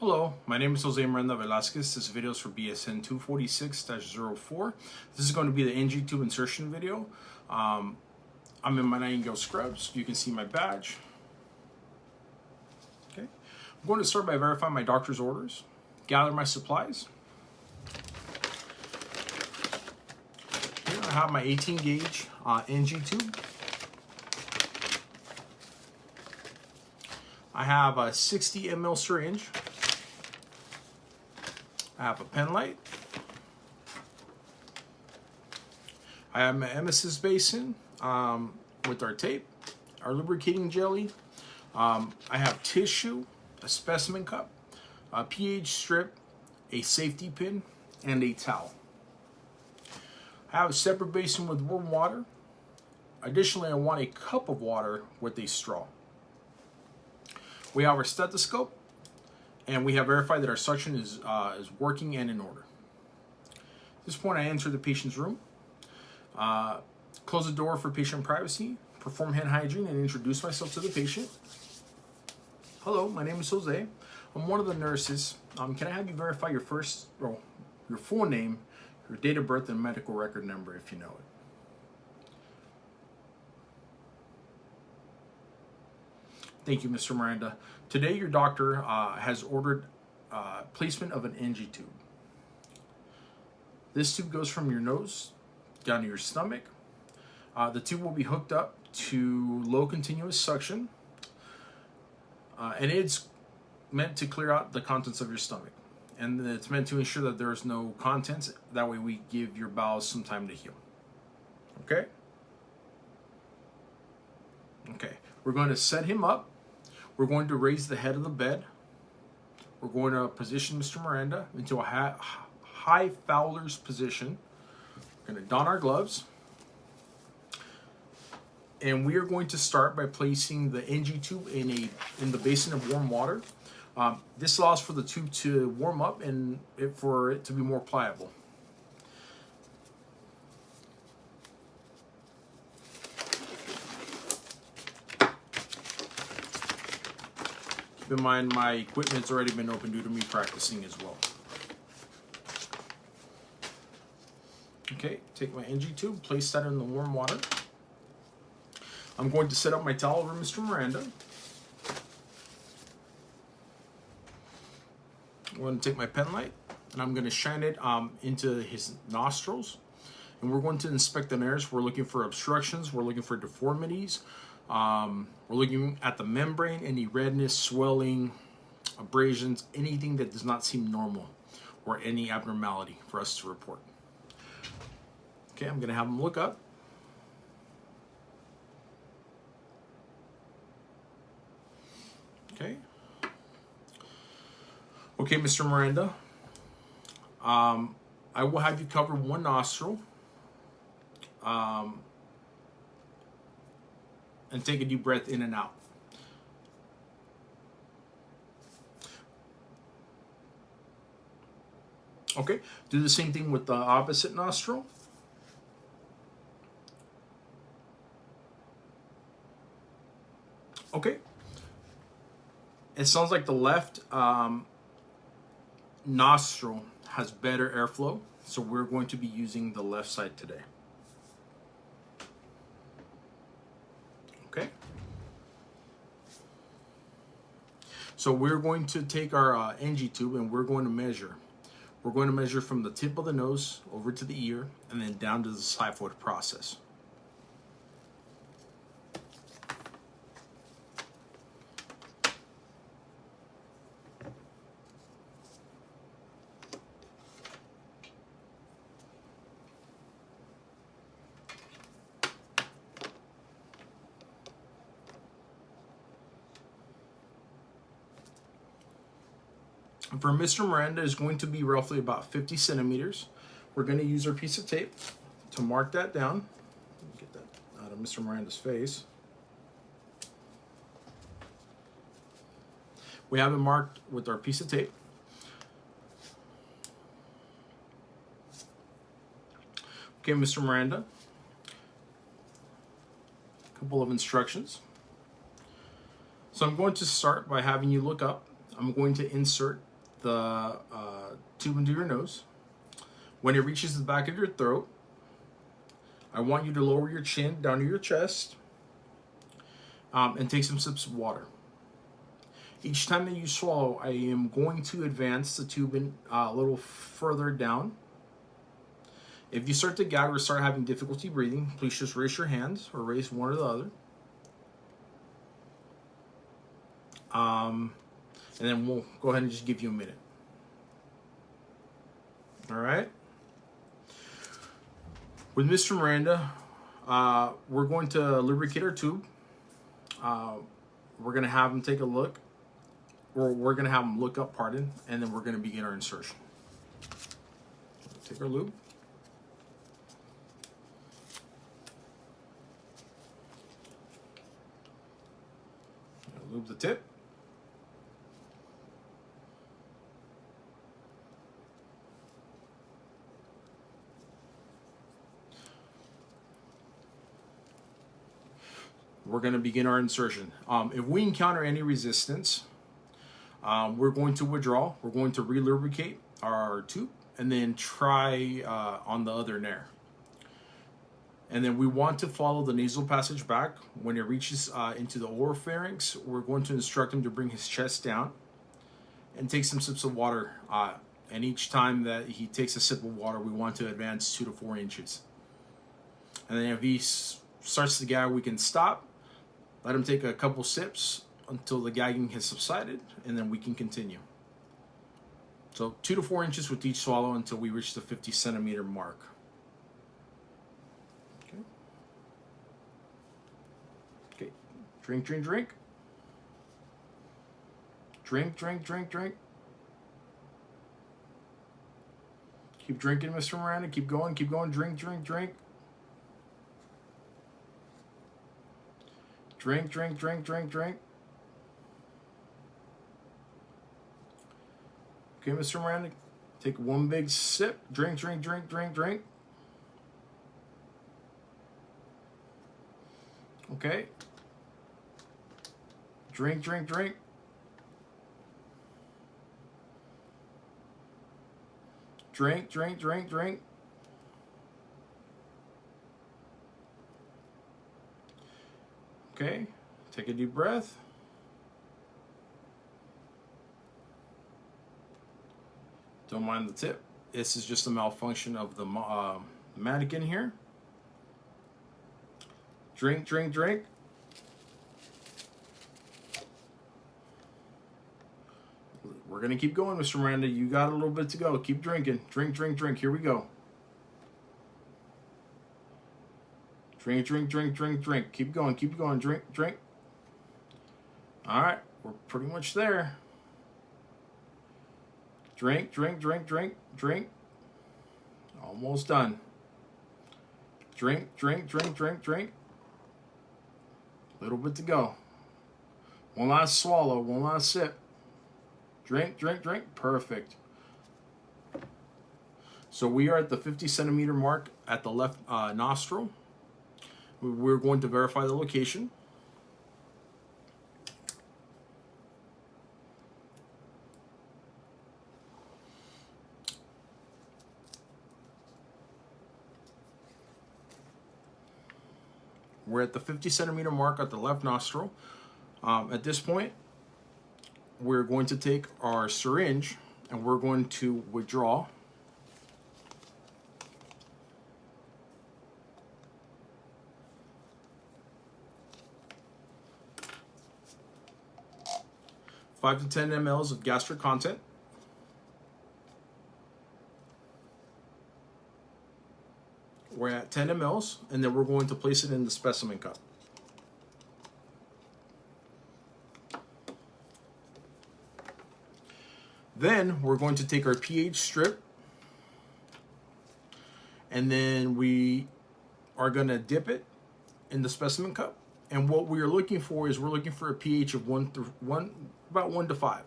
Hello, my name is Jose Miranda Velasquez. This video is for BSN 246-04. This is going to be the NG tube insertion video. I'm in my Nightingale scrubs. You can see my badge. Okay, I'm going to start by verifying my doctor's orders, gather my supplies. Here I have my 18 gauge NG tube. I have a 60 ml syringe. I have a pen light. I have my emesis basin with our tape, our lubricating jelly. I have tissue, a specimen cup, a pH strip, a safety pin, and a towel. I have a separate basin with warm water. Additionally, I want a cup of water with a straw. We have our stethoscope, and we have verified that our suction is working and in order. At this point, I enter the patient's room, close the door for patient privacy, perform hand hygiene, and introduce myself to the patient. Hello, my name is Jose. I'm one of the nurses. Can I have you verify your full name, your date of birth, and medical record number if you know it? Thank you, Mr. Miranda. Today, your doctor has ordered placement of an NG tube. This tube goes from your nose down to your stomach. The tube will be hooked up to low continuous suction, and it's meant to clear out the contents of your stomach. And it's meant to ensure that there's no contents. That way we give your bowels some time to heal. Okay? Okay, we're going to set him up. We're going to raise the head of the bed. We're going to position Mr. Miranda into a high Fowler's position. We're going to don our gloves. And we are going to start by placing the NG tube in the basin of warm water. This allows for the tube to warm up and for it to be more pliable. Keep in mind, my equipment's already been open due to me practicing as well. Okay, take my NG tube, place that in the warm water. I'm going to set up my towel over Mr. Miranda. I'm going to take my pen light and I'm going to shine it into his nostrils. And we're going to inspect the nerves. We're looking for obstructions. We're looking for deformities. We're looking at the membrane, any redness, swelling, abrasions, anything that does not seem normal or any abnormality for us to report. Okay, I'm going to have him look up. Okay. Okay, Mr. Miranda. I will have you cover one nostril. And take a deep breath in and out. Okay, do the same thing with the opposite nostril. Okay. It sounds like the left nostril has better airflow, so we're going to be using the left side today. Okay. So we're going to take our NG tube and we're going to measure. We're going to measure from the tip of the nose over to the ear and then down to the xiphoid process. For Mr. Miranda is going to be roughly about 50 centimeters. We're going to use our piece of tape to mark that down. Get that out of Mr. Miranda's face. We have it marked with our piece of tape. Okay, Mr. Miranda. A couple of instructions. So I'm going to start by having you look up. I'm going to insert the tube into your nose. When it reaches the back of your throat, I want you to lower your chin down to your chest and take some sips of water. Each time that you swallow, I am going to advance the tube in, a little further down. If you start to gag or start having difficulty breathing, please just raise your hands or raise one or the other. And then we'll go ahead and just give you a minute. All right. With Mr. Miranda, we're going to lubricate our tube. We're going to have him take a look. Or we're going to have him look up, pardon, and then we're going to begin our insertion. Take our lube. Lube the tip. We're going to begin our insertion. If we encounter any resistance, we're going to withdraw. We're going to re-lubricate our tube and then try on the other nair. And then we want to follow the nasal passage back. When it reaches into the oropharynx, we're going to instruct him to bring his chest down and take some sips of water. And each time that he takes a sip of water, we want to advance 2 to 4 inches. And then if he starts to gag, we can stop. Let him take a couple sips until the gagging has subsided, and then we can continue. So 2 to 4 inches with each swallow until we reach the 50 centimeter mark. Okay. Drink, drink, drink. Drink, drink, drink, drink. Keep drinking, Mr. Miranda. Keep going, keep going. Drink, drink, drink. Drink, drink, drink, drink, drink. Okay, Mr. Miranda, take one big sip. Drink, drink, drink, drink, drink. Okay. Drink, drink, drink. Drink, drink, drink, drink. Okay, take a deep breath. Don't mind the tip. This is just a malfunction of the mannequin here. Drink, drink, drink. We're gonna keep going, Mr. Miranda. You got a little bit to go. Keep drinking. Drink, drink, drink. Here we go. Drink, drink, drink, drink, drink. Keep going, keep going. Drink, drink. All right, we're pretty much there. Drink, drink, drink, drink, drink. Almost done. Drink, drink, drink, drink, drink. Little bit to go. One last swallow, one last sip. Drink, drink, drink. Perfect. So we are at the 50 centimeter mark at the left nostril. We're going to verify the location. We're at the 50 centimeter mark at the left nostril. At this point, we're going to take our syringe and we're going to withdraw. Five to 10 mLs of gastric content. We're at 10 mLs, and then we're going to place it in the specimen cup. Then we're going to take our pH strip, and then we are going to dip it in the specimen cup. And what we are looking for is we're looking for a pH of about 1 to 5.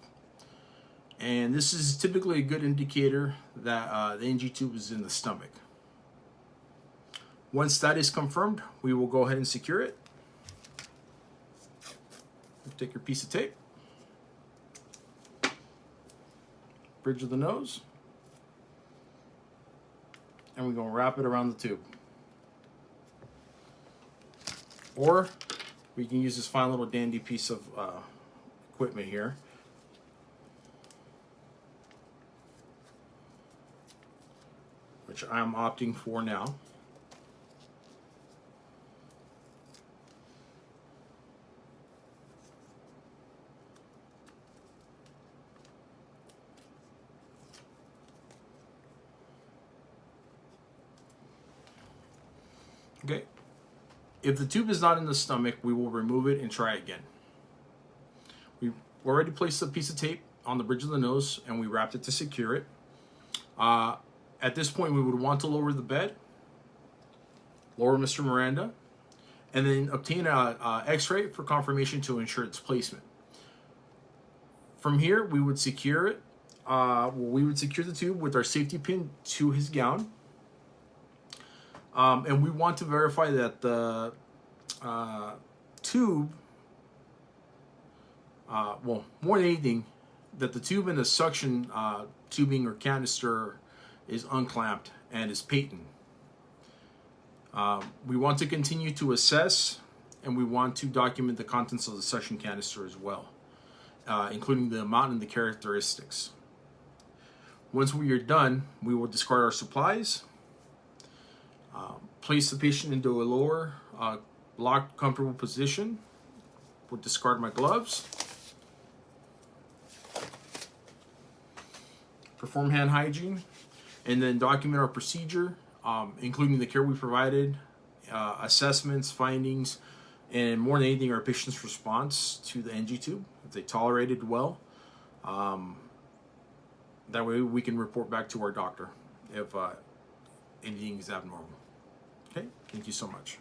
And this is typically a good indicator that the NG tube is in the stomach. Once that is confirmed, we will go ahead and secure it. Take your piece of tape. bridge of the nose. And we're going to wrap it around the tube. Or we can use this fine little dandy piece of equipment here. Which I'm opting for now. Okay. If the tube is not in the stomach, we will remove it and try again. We've already placed a piece of tape on the bridge of the nose and we wrapped it to secure it. At this point, we would want to lower the bed, lower Mr. Miranda, and then obtain an x-ray for confirmation to ensure its placement. From here, we would secure it. We would secure the tube with our safety pin to his gown. And we want to verify that the tube, well, more than anything, that the tube and the suction tubing or canister is unclamped and is patent. We want to continue to assess, and we want to document the contents of the suction canister as well, including the amount and the characteristics. Once we are done, we will discard our supplies, place the patient into a lower, locked, comfortable position. We'll discard my gloves. Perform hand hygiene, and then document our procedure, including the care we provided, assessments, findings, and more than anything, our patient's response to the NG tube, if they tolerated well. That way we can report back to our doctor if anything is abnormal. Okay, thank you so much.